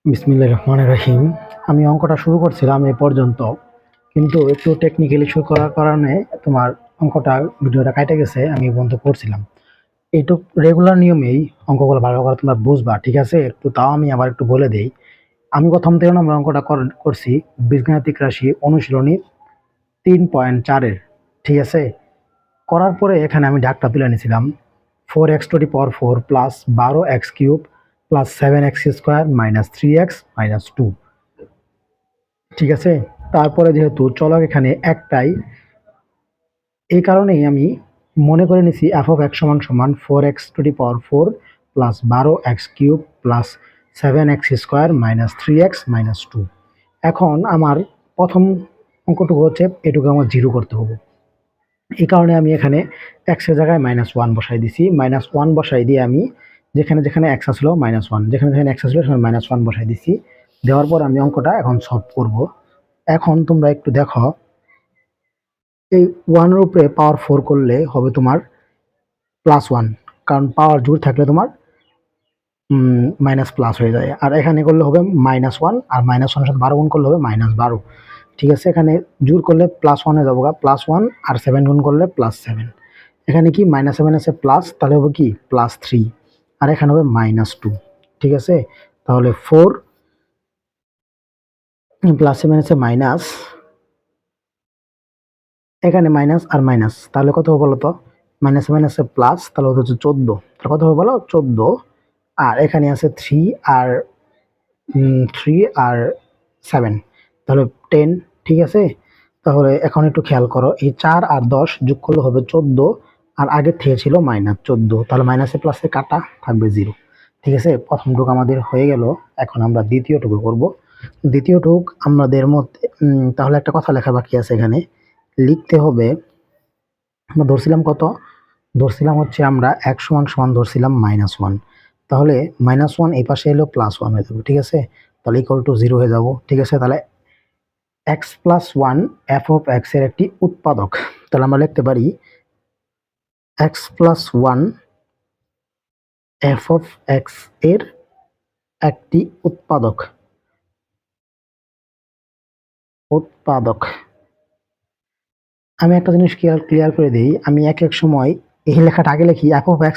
বিসমিল্লাহির রহমানির রহিম। আমি অঙ্কটা শুরু করছিলাম এ পর্যন্ত, কিন্তু একটু টেকনিক্যাল ইস্যু করার কারণে তোমার ভিডিওটা কাটে গেছে। আমি বন্ধ করছিলাম। এইটুক রেগুলার নিয়মেই অঙ্কগুলো ভালো করে তোমরা বুঝবা, ঠিক আছে? একটু তাও আমি আবার একটু বলে দেই। আমি প্রথম থেকে আমরা অঙ্কটা করছি বীজগাণিতিক রাশি অনুশীলনী 3.4-এর, ঠিক আছে? করার পরে এখানে আমি ডাকটা তুলে নিয়েছিলাম 4x⁴ plus 12x³ plus 7x² minus 3x-2, ঠিক আছে? তারপরে যেহেতু চলক এখানে একটাই, এই কারণেই আমি মনে করে নিছি f(x) সমান 4x⁴ plus 12x³ plus 7x² minus 3x-2। এখন আমার প্রথম অঙ্কটুকু হচ্ছে এটুকু আমার 0 করতে হবে। এই কারণে আমি এখানে x এর জায়গায় -1 বসাই দিছি। -1 বসাই দিয়ে আমি যেখানে যেখানে x আসলো -1, যেখানে যেখানে x আসলো সেখানে -1 বসাই দিছি। দেওয়ার পর আমি অঙ্কটা এখন সলভ করব। এখন তোমরা একটু দেখো, এই 1 এর উপরে পাওয়ার 4 করলে হবে তোমার +1, কারণ পাওয়ার জোড় থাকলে তোমার মাইনাস প্লাস হয়ে যায়। আর এখানে করলে হবে -1, আর -1 এর সাথে 12 গুণ করলে হবে -12, ঠিক আছে? এখানে জোড় করলে +1 হয়ে যাবো, +1 আর 7 গুণ করলে +7। এখানে কি -7 আছে প্লাস, তাহলে হবে কি +3, আর এখানে হবে -2, ঠিক আছে? তাহলে 4 +7 আছে মাইনাস, এখানে মাইনাস আর মাইনাস, তাহলে কত হবে বলো তো? -7 আছে প্লাস, তাহলে হচ্ছে 14, তাহলে কত হবে বলো? 14। আর এখানে আছে 3 আর 7, তাহলে 10, ঠিক আছে? তাহলে এখন একটু খেয়াল করো, এই 4 আর 10 যোগ করলে হবে 14, আর আগের থেকে ছিল -14, তাহলে মাইনাসে প্লাসে কাটা থাকবে 0, ঠিক আছে? প্রথম টুক আমাদের হয়ে গেল। এখন আমরা দ্বিতীয় টুকু করব। দ্বিতীয় টুক আমাদের মধ্যে তাহলে একটা কথা লেখা বাকি আছে। এখানে লিখতে হবে, আমরা ধরছিলাম কত? ধরছিলাম হচ্ছে আমরা x সমান ধরছিলাম -1, তাহলে -1 এই পাশে এলো +1 হয়ে যাবে, ঠিক আছে? তাহলে = 0 হয়ে যাব, ঠিক আছে? তাহলে x+1 f(x) এর একটি উৎপাদক। তাহলে আমরা লিখতে পারি x+1 f(x) এর একটি উৎপাদক। আমি একটা জিনিস ক্লিয়ার করে দিই। আমি এক সময় এই লেখাটা আগে লিখি f(x)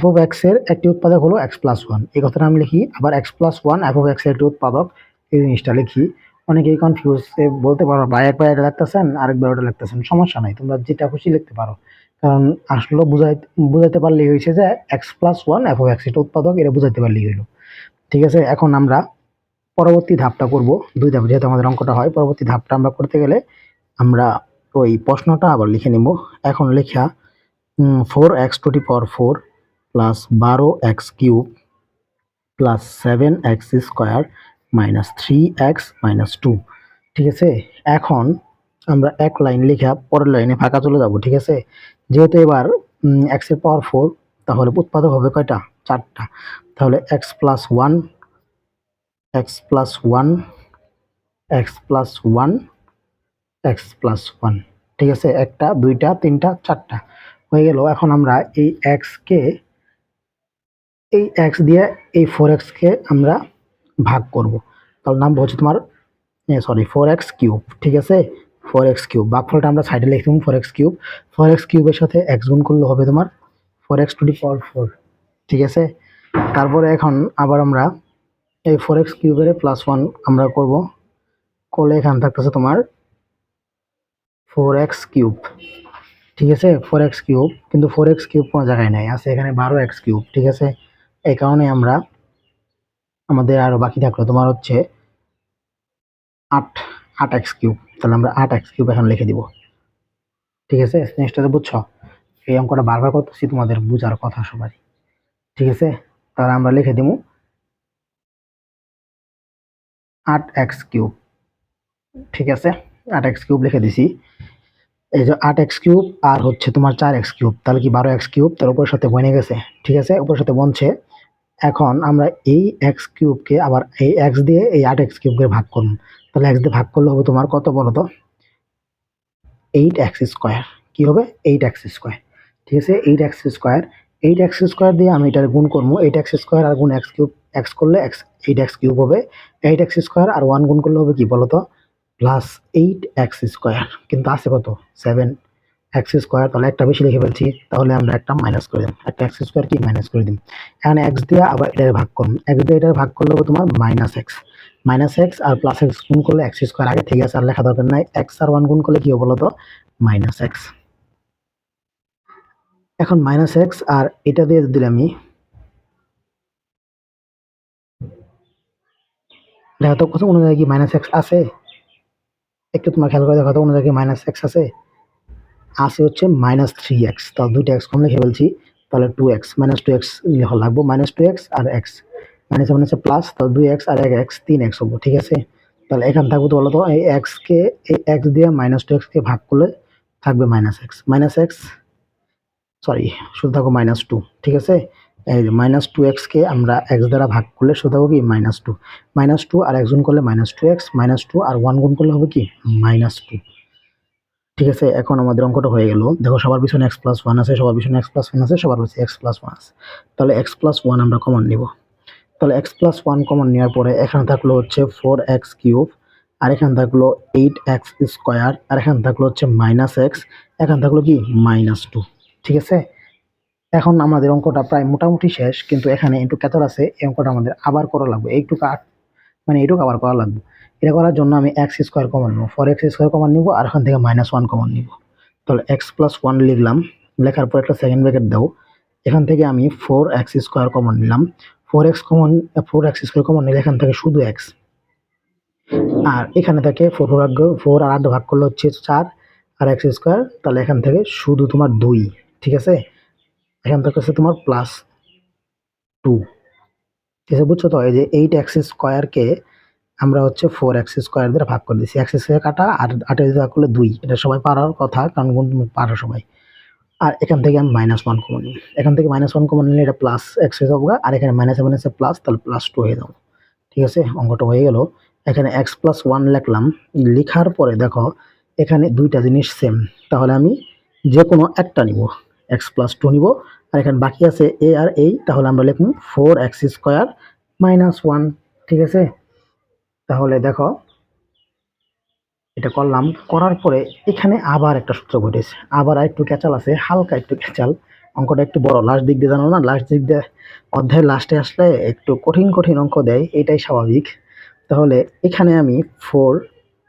f(x) এর একটি উৎপাদক হলো x+1, এই কথাটা আমি লিখি। আবার x+1 f(x) এর একটি উৎপাদক, এই জিনিসটা লিখি। অনেকেই কনফিউজ বলতে পারো, ভাই একবার এটা লিখতেছেন আরেকবার ওটা লিখতেছেন, সমস্যা নাই, তোমরা যেটা খুশি লিখতে পারো। কারণ আসলে বুঝাইতে পারলেই হয়েছে যে x+1 f(x) এটা উৎপাদক, এটা বুঝাইতে পারলেই হইলো, ঠিক আছে? এখন আমরা পরবর্তী ধাপটা করব। 2 ধাপ যেহেতু আমাদের অঙ্কটা হয়, পরবর্তী ধাপটা আমরা করতে গেলে আমরা ওই প্রশ্নটা আবার লিখে নিব। এখন লেখা 4x⁴ plus 12x³ plus 7x² minus 3x-2, ঠিক আছে? এখন আমরা এক লাইন লেখা পরের লাইনে ফাঁকা চলে যাব, ঠিক আছে? যেহেতু এবার x এর পাওয়ার 4, তাহলে উৎপাদক হবে কয়টা? 4টা। তাহলে x+1 x+1 x+1 x+1, ঠিক আছে? 1টা 2টা 3টা 4টা হয়ে গেল। এখন আমরা এই x দিয়ে এই 4x কে আমরা ভাগ করব। তাহলে নাম হচ্ছে তোমার 4x³, ঠিক আছে? 4x³ ভাগফলটা আমরা সাইডে লিখলাম 4x³। 4x³ এর সাথে x গুণ করলে হবে তোমার 4x⁴, ঠিক আছে? তারপরে এখন আবার আমরা এই 4x³ এর +1 আমরা করব, করলে এখানে থাকতেছে তোমার 4x³, ঠিক আছে? 4x³ কিন্তু 4x³ কোনো জায়গায় নাই, আছে এখানে 12x³, ঠিক আছে? এই কারণে আমাদের আরো বাকি থাকলো তোমার হচ্ছে 8x³। তাহলে আমরা 8x³ এখন লিখে দিব, ঠিক আছে? জিনিসটা বুঝছো? এই অঙ্কটা বারবার করতেছি, তোমাদের বুঝার কথা সবারই, ঠিক আছে? তাহলে আমরা লিখে দিব 8x³, ঠিক আছে? 8x³ লিখে দিছি। এই যে 8x³ আর হচ্ছে তোমার 4x³, তাহলে কি 12x³, তার উপরের সাথে বনে গেছে, ঠিক আছে? উপরের সাথে বনছে। এখন আমরা এই x³ কে আবার এই x দিয়ে এই 8x³ কে ভাগ করব। তাহলে x দিয়ে ভাগ করলে হবে তোমার কত বলো তো? 8x²। কি হবে? 8x², ঠিক আছে? 8x²। 8x² দিয়ে আমি এটা গুণ করব, 8x² আর গুণ x³ এক্স করলে এক্স 8x কিউব হবে, 8x স্কোয়ার আর 1 গুণ করলে হবে কি বলতো প্লাস 8x স্কোয়ার, কিন্তু আছে কত 7x স্কোয়ার, তাহলে একটা বেশি লিখে ফেলছি, তাহলে আমরা একটা মাইনাস করে দিই, একটা এক্স স্কোয়ার কি মাইনাস করে দিই। এখানে এক্স দিয়ে আবার এটার ভাগ করুন, এক্স দিয়ে এটার ভাগ করলে হবে তোমার মাইনাস এক্স আর প্লাস এক্স গুণ করলে এক্স স্কোয়ার, আগে ঠিক আছে আর লেখা দরকার নাই, এক্স আর 1 গুণ করলে কি হবে বলতো মাইনাস এক্স। এখন মাইনাস এক্স আর এটা দিয়ে দিলে আমি দেখো তো কত কোনো জায়গায় কি মাইনাস এক্স আছে, একটু তোমার খেয়াল করে দেখো তো কোনো জায়গায় মাইনাস এক্স আছে, হচ্ছে -3x, তাহলে দুইটা এক্স কম লিখে ফেলছি, তাহলে 2x -2x লেখা লাগবো, -2x আর x মাইনাস মাইনাসে প্লাস, তাহলে 2x আর 1x 3x হবো, ঠিক আছে। তাহলে এখানে থাকবে তো বলো তো এই x কে এই x দিয়ে -2x কে ভাগ করলে থাকবে -x সরি শুধু থাকবো -2, ঠিক আছে। এই যে -2x কে আমরা x দ্বারা ভাগ করলে শুধু থাকবো কি -2 আর x গুণ করলে -2x, -2 আর 1 গুণ করলে হবে কি -2, ঠিক আছে। এখন আমাদের অঙ্কটা হয়ে গেল, দেখো সবার পিছনে x+1 আছে, সবার পিছনে x+1 আছে, সবার পিছনে x+1 আছে, তাহলে x+1 আমরা কমন নিব, তাহলে x+1 কমন নেওয়ার পরে এখানে থাকলো হচ্ছে 4x কিউব, আর এখানে থাকলো 8x স্কোয়ার, আর এখানে থাকলো হচ্ছে -x, এখানে থাকলো কি -2, ঠিক আছে। এখন আমাদের অঙ্কটা প্রায় মোটামুটি শেষ, কিন্তু এখানে একটু ক্যাতর আছে, এই অঙ্কটা আমাদের আবার করা লাগবে, এইটুকু এইটুকু আবার করা লাগবে। এটা করার জন্য আমি এক্স স্কোয়ার কমন নেবো, 4x স্কোয়ার কমন নিব, আর এখান থেকে -1 কমন নিব, তাহলে x+1 লিখলাম, লেখার পর একটা সেকেন্ড ব্র্যাকেট দাও, এখান থেকে আমি 4x স্কোয়ার কমন নিলাম, 4x স্কোয়ার কমন নিলে এখান থেকে শুধু x, আর এখানে থেকে 4 আর 8 ভাগ করলে হচ্ছে 4 আর x স্কোয়ার, তাহলে এখান থেকে শুধু তোমার 2, ঠিক আছে। এখান থেকে হচ্ছে তোমার +2, ঠিক আছে, বুঝছো তো। এই যে 8x স্কোয়ারকে আমরা হচ্ছে 4x স্কোয়ার দিয়ে ভাগ করে দিচ্ছি, x স্কোয়ার কাটা আর 8 দিয়ে ভাগ করলে 2, এটা সবাই পারার কথা, কারণ পারো সবাই। আর এখান থেকে আমি -1 কমন নিই, এখান থেকে -1 কমন নিলে এটা প্লাস এক্স হয়ে যাবো, আর এখানে মাইনাসে প্লাস, তাহলে +2 হয়ে যাবো, ঠিক আছে। অঙ্কটা হয়ে গেল। এখানে x+1 লিখলাম, লেখার পরে দেখো এখানে দুইটা জিনিস সেম, তাহলে আমি যে কোনো একটা নিব, x+2 নিব, আর এখানে বাকি আছে a আর এই, তাহলে আমরা লিখব 4x স্কোয়ার -1, ঠিক আছে। তাহলে দেখো এটা করলাম, করার পরে এখানে আবার একটা সূত্র ঘটেছে, আবার একটু ক্যাচাল আছে, হালকা একটু ক্যাচাল, অঙ্কটা একটু বড়, লাস্ট দিক দিয়ে জানো না, লাস্ট দিক দিয়ে অধ্যায়ের লাস্টে আসলে একটু কঠিন কঠিন অঙ্ক দেয়, এটাই স্বাভাবিক। তাহলে এখানে আমি 4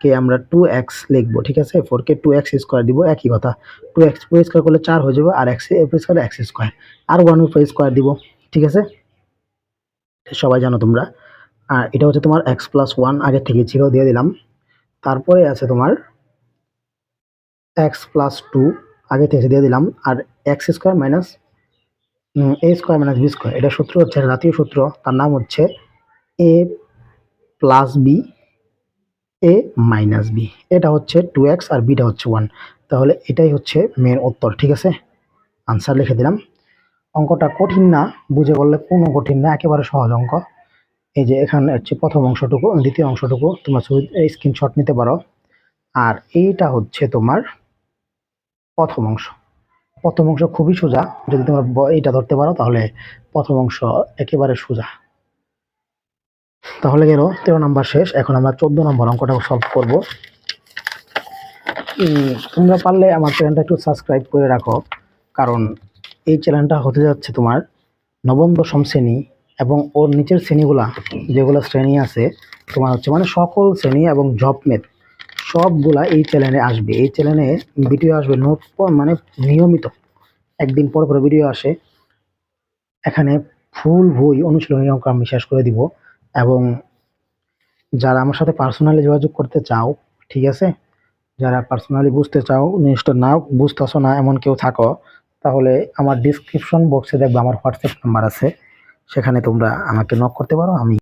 কে আমরা 2x লিখবো, ঠিক আছে, 4 কে 2x স্কোয়ার দিব, একই কথা, 2x স্কোয়ার করলে 4 হয়ে যাবে, আর x স্কোয়ার x স্কোয়ার, আর 1 স্কোয়ার দিব, ঠিক আছে, সবাই জানো তোমরা। আর এটা হচ্ছে তোমার x+1 আগে থেকে ছিল, দিয়ে দিলাম। তারপরে আছে তোমার x+2 আগে থেকে দিয়ে দিলাম, আর x square minus a square minus b square, এটা সূত্র হচ্ছে জাতীয় সূত্র, তার নাম হচ্ছে a plus B A minus B, এটা হচ্ছে 2x আর বিটা হচ্ছে 1, তাহলে এটাই হচ্ছে মেন উত্তর, ঠিক আছে। আনসার লিখে দিলাম। অঙ্কটা কঠিন না, বুঝে বললে কোনো কঠিন না, একেবারে সহজ অঙ্ক। এই যে এখানে হচ্ছে প্রথম অংশটুকু, দ্বিতীয় অংশটুকু তোমার স্ক্রিনশট নিতে পারো, আর এইটা হচ্ছে তোমার প্রথম অংশ। প্রথম অংশ খুবই সোজা, যদি তোমরা এইটা ধরতে পারো তাহলে প্রথম অংশ একেবারে সোজা। তাহলে গেল 13 নম্বর শেষ, এখন আমরা 14 নম্বর অঙ্কটা সলভ করব। তোমরা পারলে আমার চ্যানেলটা একটু সাবস্ক্রাইব করে রাখো, কারণ এই চ্যানেলটা হতে যাচ্ছে তোমার নবম দশম শ্রেণী এবং ওর নিচের শ্রেণীগুলা, যেগুলো শ্রেণী আছে তোমার হচ্ছে মানে সকল শ্রেণী এবং জব মেট সবগুলা এই চ্যানেলে আসবে। এই চ্যানেলে ভিডিও আসবে মানে নিয়মিত, একদিন পর পর ভিডিও আসে। এখানে ফুল বই অনুশীলনী অঙ্ক আমি শেষ করে দিব, এবং যারা আমার সাথে পার্সোনালি যোগাযোগ করতে চাও, ঠিক আছে, যারা পার্সোনালি বুঝতে চাও, জিনিসটা না বুঝতেছো না এমন কেউ থাকো, তাহলে আমার ডিসক্রিপশন বক্সে দেখবে আমার হোয়াটসঅ্যাপ নাম্বার আছে, সেখানে তোমরা আমাকে নক করতে পারো, আমি